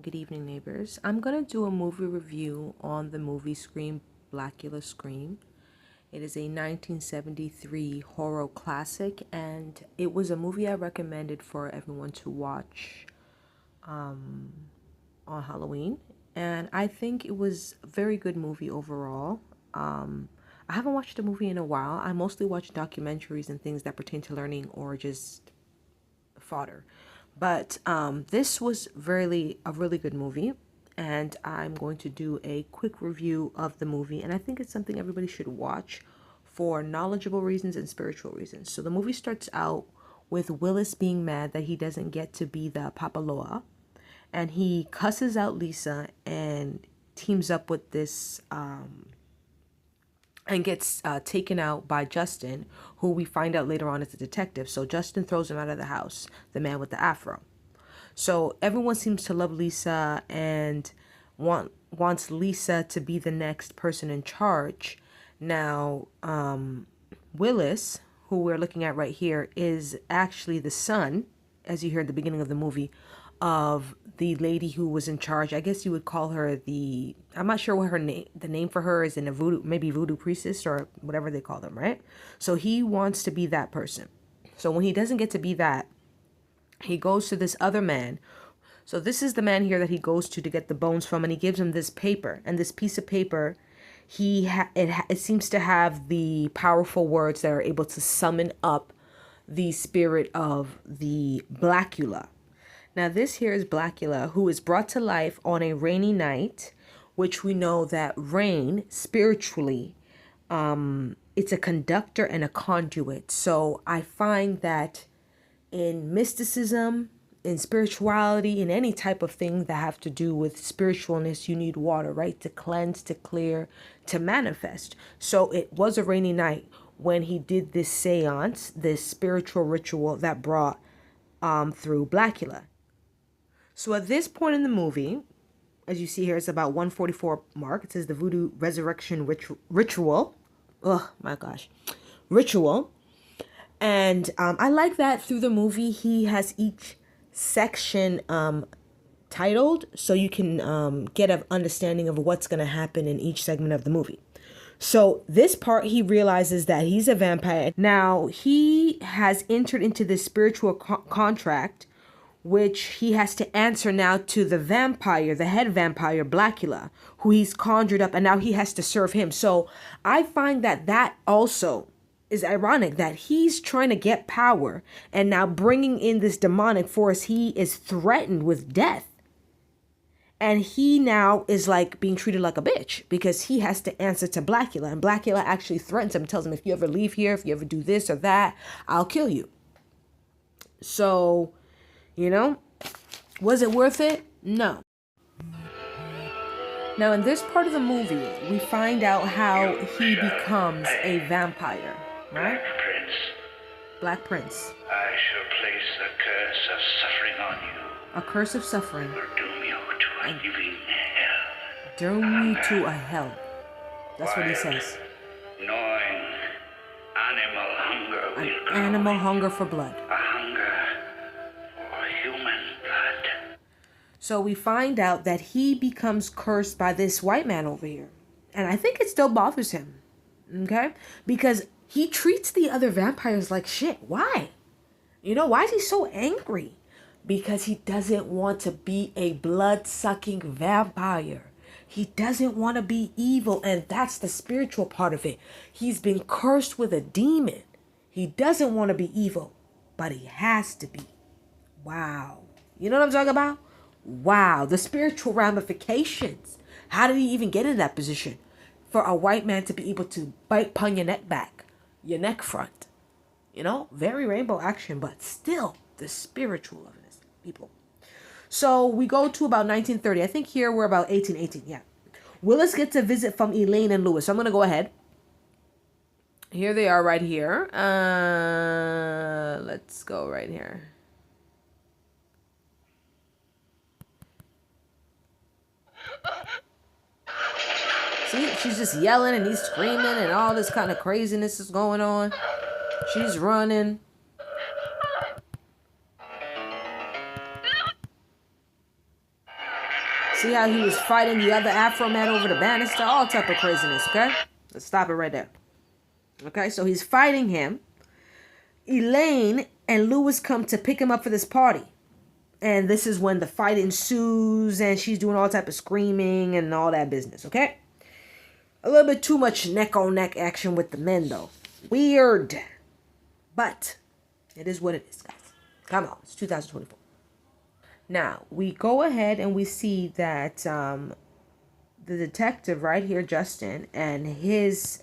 Good evening, neighbors. I'm going to do a movie review on the movie Scream, Blacula Scream. It is a 1973 horror classic, and it was a movie I recommended for everyone to watch on Halloween. And I think it was a very good movie overall. I haven't watched a movie in a while. I mostly watch documentaries and things that pertain to learning or just fodder. But this was really a really good movie, and I'm going to do a quick review of the movie. And I think it's something everybody should watch for knowledgeable reasons and spiritual reasons. So the movie starts out with Willis being mad that he doesn't get to be the Papaloa, and he cusses out Lisa and teams up with this and gets taken out by Justin, who we find out later on is a detective. So Justin throws him out of the house, the man with the afro. So everyone seems to love Lisa and wants Lisa to be the next person in charge. Now, Willis, who we're looking at right here, is actually the son, as you hear at the beginning of the movie, of the lady who was in charge. I guess you would call her I'm not sure what the name for her is in a maybe voodoo priestess or whatever they call them, right? So he wants to be that person. So when he doesn't get to be that, he goes to this other man. So this is the man here that he goes to get the bones from, and he gives him this paper, and this piece of paper, it seems to have the powerful words that are able to summon up the spirit of the Blacula. Now this here is Blacula, who is brought to life on a rainy night, which we know that rain spiritually, it's a conductor and a conduit. So I find that in mysticism, in spirituality, in any type of thing that have to do with spiritualness, you need water, right? To cleanse, to clear, to manifest. So it was a rainy night when he did this seance, this spiritual ritual that brought through Blacula. So at this point in the movie, as you see here, it's about 144 mark. It says the voodoo resurrection ritual. Oh my gosh. Ritual. And I like that through the movie, he has each section titled so you can get an understanding of what's going to happen in each segment of the movie. So this part, he realizes that he's a vampire. Now, he has entered into this spiritual contract, which he has to answer now to the vampire, the head vampire, Blacula, who he's conjured up, and now he has to serve him. So I find that also is ironic that he's trying to get power, and now bringing in this demonic force, he is threatened with death. And he now is like being treated like a bitch because he has to answer to Blacula. And Blacula actually threatens him, tells him, if you ever leave here, if you ever do this or that, I'll kill you. So, was it worth it? No. Now, in this part of the movie, we find out how he becomes a vampire, right? Black Prince. Black Prince. I shall place a curse of suffering on you. A curse of suffering. Will doom you to a living hell. Doom you to a hell. That's what he says. Gnawing animal hunger will An grow. animal hunger for blood. A hunger for human blood. So we find out that he becomes cursed by this white man over here. And I think it still bothers him. Okay? Because he treats the other vampires like shit. Why? Why is he so angry? Because he doesn't want to be a blood-sucking vampire. He doesn't want to be evil, and that's the spiritual part of it. He's been cursed with a demon. He doesn't want to be evil, but he has to be. Wow. You know what I'm talking about? Wow. The spiritual ramifications. How did he even get in that position? For a white man to be able to bite upon your neck back, your neck front. Very rainbow action, but still the spiritual of this, people. So we go to about 1930. I think here we're about 1818. Yeah. Willis gets a visit from Elaine and Lewis. So I'm going to go ahead. Here they are right here. Let's go right here. See, she's just yelling and he's screaming and all this kind of craziness is going on. She's running. See how he was fighting the other Afro man over the banister? All type of craziness, okay? Let's stop it right there. Okay, so he's fighting him. Elaine and Lewis come to pick him up for this party. And this is when the fight ensues and she's doing all type of screaming and all that business, okay? A little bit too much neck-on-neck action with the men, though. Weird. But it is what it is, guys. Come on, it's 2024. Now, we go ahead and we see that the detective right here, Justin, and his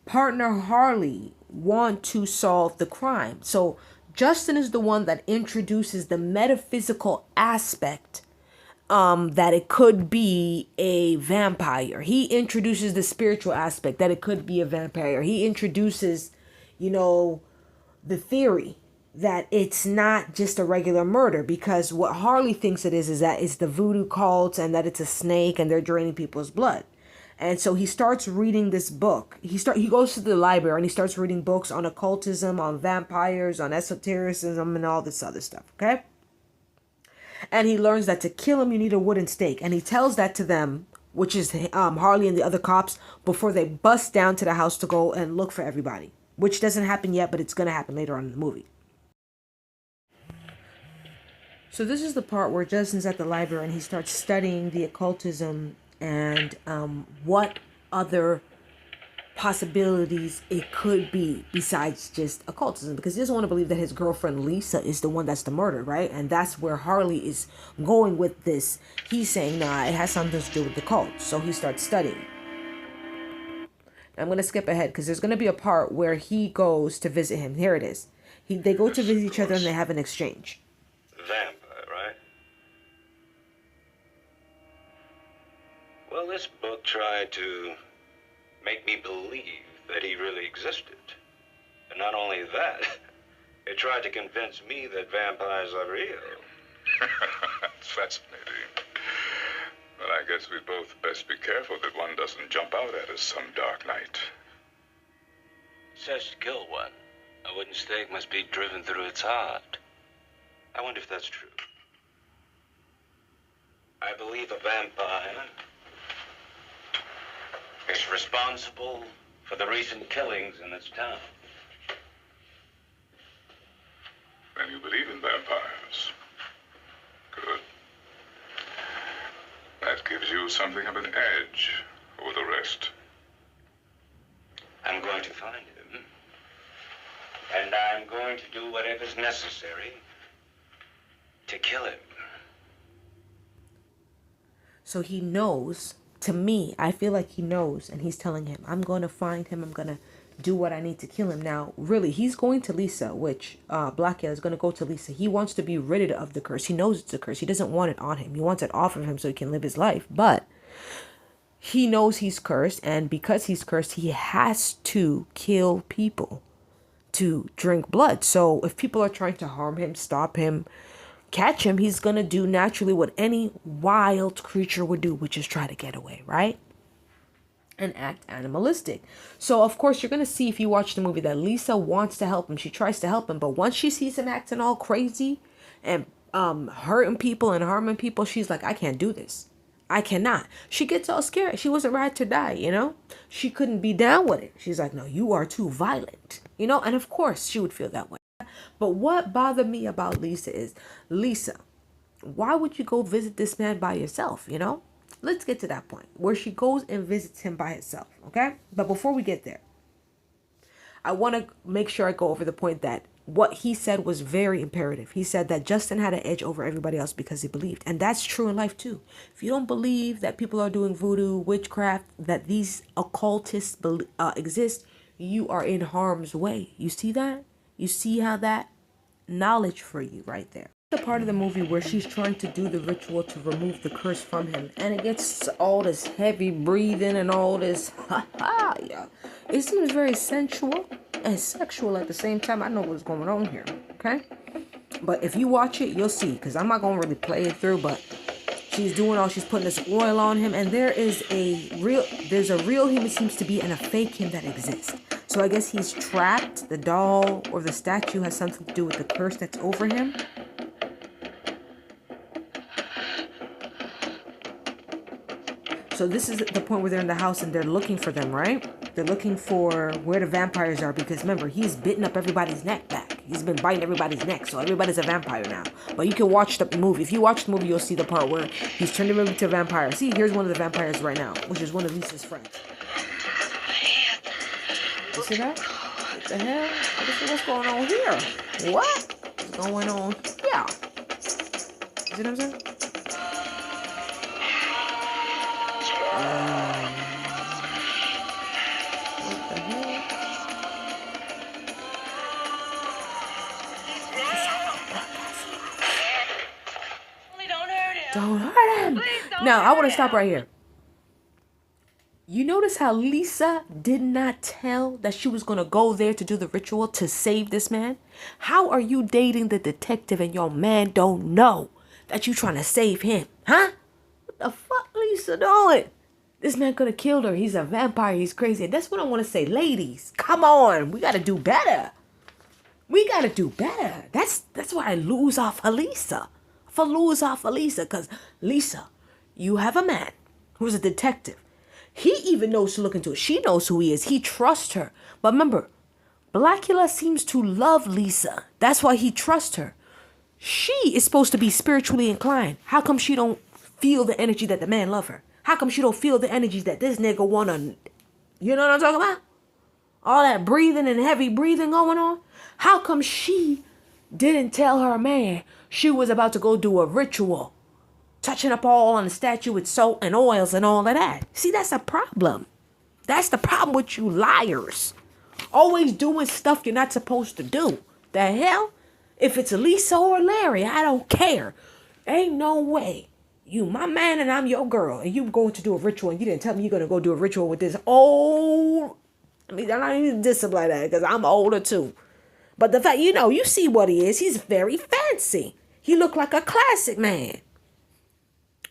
partner, Harley, want to solve the crime. So Justin is the one that introduces the metaphysical aspect that it could be a vampire. He introduces the spiritual aspect that it could be a vampire. He introduces, the theory that it's not just a regular murder, because what Harley thinks it is that it's the voodoo cult and that it's a snake and they're draining people's blood. And so he starts reading this book. He goes to the library and he starts reading books on occultism, on vampires, on esotericism, and all this other stuff, okay? And he learns that to kill him, you need a wooden stake. And he tells that to them, which is Harley and the other cops, before they bust down to the house to go and look for everybody. Which doesn't happen yet, but it's going to happen later on in the movie. So this is the part where Justin's at the library and he starts studying the occultism and what other possibilities it could be besides just occultism, because he doesn't want to believe that his girlfriend Lisa is the one that's the murder, right? And that's where Harley is going with this. He's saying, nah, it has something to do with the cult. So he starts studying. I'm going to skip ahead because there's going to be a part where he goes to visit him. Here it is. They go to visit each other and they have an exchange. Vampire, right? Well, this book tried to make me believe that he really existed. And not only that, it tried to convince me that vampires are real. It's fascinating. But I guess we both best be careful that one doesn't jump out at us some dark night. Says to kill one. A wooden stake must be driven through its heart. I wonder if that's true. I believe a vampire is responsible for the recent killings in this town. And you believe in vampires? Good. That gives you something of an edge over the rest. I'm going to find him. And I'm going to do whatever's necessary to kill him. So he knows, to me, I feel like he knows, and he's telling him, I'm going to find him, I'm going to do what I need to kill him. Now, really, he's going to Lisa, which Blacula is going to go to Lisa. He wants to be rid of the curse. He knows it's a curse. He doesn't want it on him. He wants it off of him so he can live his life. But he knows he's cursed, and because he's cursed, he has to kill people to drink blood. So if people are trying to harm him, stop him, catch him, he's going to do naturally what any wild creature would do, which is try to get away, right? And act animalistic. So of course you're going to see, if you watch the movie, that Lisa wants to help him. She tries to help him, but once she sees him acting all crazy and hurting people and harming people, she's like, I can't do this. I cannot. She gets all scared. She wasn't ready to die, She couldn't be down with it. She's like, no, you are too violent, and of course she would feel that way. But what bothered me about Lisa is, Lisa, why would you go visit this man by yourself, Let's get to that point where she goes and visits him by herself, okay? But before we get there, I want to make sure I go over the point that what he said was very imperative. He said that Justin had an edge over everybody else because he believed. And that's true in life too. If you don't believe that people are doing voodoo, witchcraft, that these occultists exist, you are in harm's way. You see that? You see how that knowledge for you right there. The part of the movie where she's trying to do the ritual to remove the curse from him, and it gets all this heavy breathing and all this yeah. It seems very sensual and sexual at the same time. I know what's going on here, okay? But if you watch it, you'll see, because I'm not going to really play it through, but she's putting this oil on him, and there's a real him, it seems to be, and a fake him that exists. So I guess he's trapped. The doll or the statue has something to do with the curse that's over him. So this is the point where they're in the house and they're looking for them, right? They're looking for where the vampires are because remember, he's bitten up everybody's neck back. He's been biting everybody's neck, so everybody's a vampire now. But you can watch the movie. If you watch the movie, you'll see the part where he's turned him into a vampire. See, here's one of the vampires right now, which is one of Lisa's friends. You see that? What the hell? What's going on here? What? What's going on here? You see what I'm saying? What the hell? Don't hurt him. Now, I want to stop right here. You notice how Lisa did not tell that she was going to go there to do the ritual to save this man? How are you dating the detective and your man don't know that you trying to save him? Huh? What the fuck Lisa doing? This man could have killed her. He's a vampire. He's crazy. And that's what I want to say. Ladies, come on. We got to do better. We got to do better. That's why I lose off of Lisa. Because Lisa, you have a man who's a detective. He even knows to look into it. She knows who he is. He trusts her. But remember, Blacula seems to love Lisa. That's why he trusts her. She is supposed to be spiritually inclined. How come she don't feel the energy that the man love her? How come she don't feel the energies that this nigga wanna, you know what I'm talking about? All that breathing and heavy breathing going on. How come she didn't tell her man she was about to go do a ritual? Touching up all on the statue with salt and oils and all of that. See, that's a problem. That's the problem with you liars. Always doing stuff you're not supposed to do. The hell? If it's Lisa or Larry, I don't care. Ain't no way. You my man and I'm your girl. And you going to do a ritual and you didn't tell me you're going to go do a ritual with this old... I mean, I'm not even diss him like that because I'm older too. But the fact, you see what he is. He's very fancy. He looked like a classic man.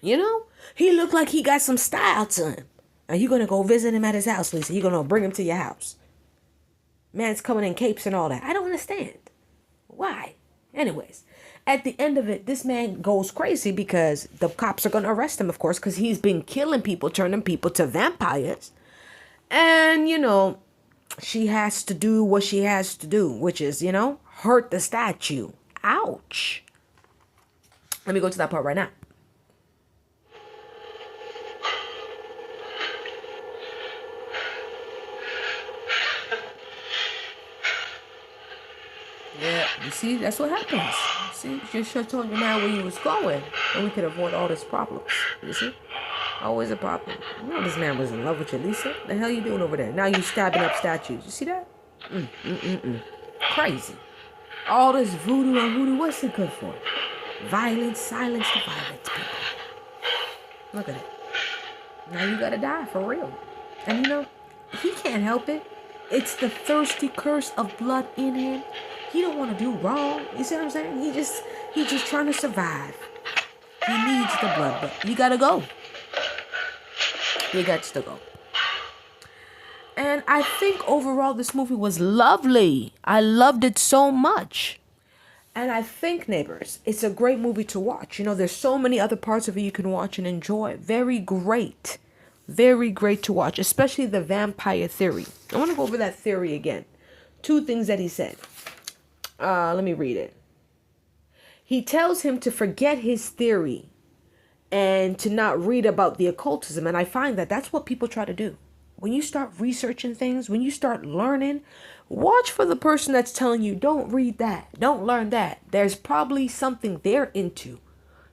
He looked like he got some style to him. And you're going to go visit him at his house, Lisa. You're going to bring him to your house. Man's coming in capes and all that. I don't understand. Why? Anyways, at the end of it, this man goes crazy because the cops are going to arrest him, of course, because he's been killing people, turning people to vampires. And, she has to do what she has to do, which is, hurt the statue. Ouch. Let me go to that part right now. Yeah, you see, that's what happens. See, just should have told you now where you was going, and we could avoid all this problems. You see? Always a problem. This man was in love with you, Lisa. The hell you doing over there? Now you stabbing up statues. You see that? Crazy. All this voodoo and hoodoo, what's it good for? Violence, silence the violence, people. Look at it. Now you gotta die, for real. And he can't help it. It's the thirsty curse of blood in him. He don't want to do wrong. You see what I'm saying? He just trying to survive. He needs the blood, but you gotta go. You got to go. And I think overall this movie was lovely. I loved it so much. And I think, neighbors, it's a great movie to watch. There's so many other parts of it you can watch and enjoy. Very great. Very great to watch, especially the vampire theory. I want to go over that theory again. 2 things that he said. Let me read it. He tells him to forget his theory and to not read about the occultism. And I find that that's what people try to do. When you start researching things, when you start learning, watch for the person that's telling you, don't read that, don't learn that. There's probably something they're into,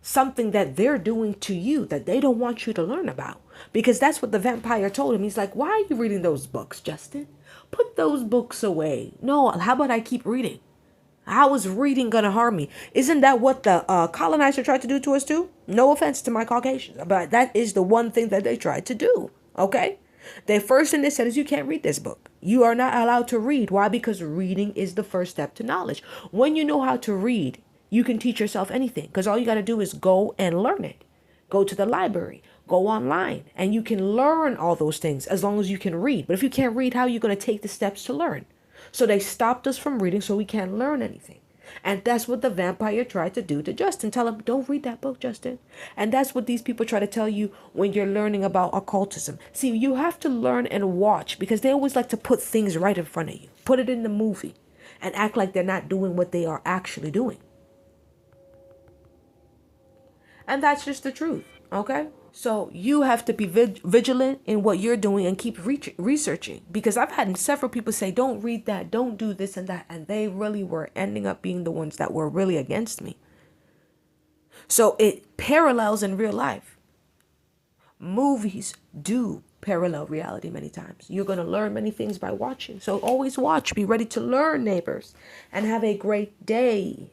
something that they're doing to you that they don't want you to learn about. Because that's what the vampire told him. He's like, why are you reading those books, Justin? Put those books away. No, how about I keep reading? How is reading going to harm me? Isn't that what the colonizer tried to do to us too? No offense to my Caucasians, but that is the one thing that they tried to do. Okay? The first thing they said is you can't read this book. You are not allowed to read. Why? Because reading is the first step to knowledge. When you know how to read, you can teach yourself anything because all you got to do is go and learn it. Go to the library, go online, and you can learn all those things as long as you can read. But if you can't read, how are you going to take the steps to learn? So they stopped us from reading so we can't learn anything. And that's what the vampire tried to do to Justin. Tell him, don't read that book, Justin. And that's what these people try to tell you when you're learning about occultism. See, you have to learn and watch, because they always like to put things right in front of you. Put it in the movie and act like they're not doing what they are actually doing. And that's just the truth, okay? So you have to be vigilant in what you're doing and keep researching. Because I've had several people say, don't read that, don't do this and that. And they really were ending up being the ones that were really against me. So it parallels in real life. Movies do parallel reality many times. You're going to learn many things by watching. So always watch. Be ready to learn, neighbors. And have a great day.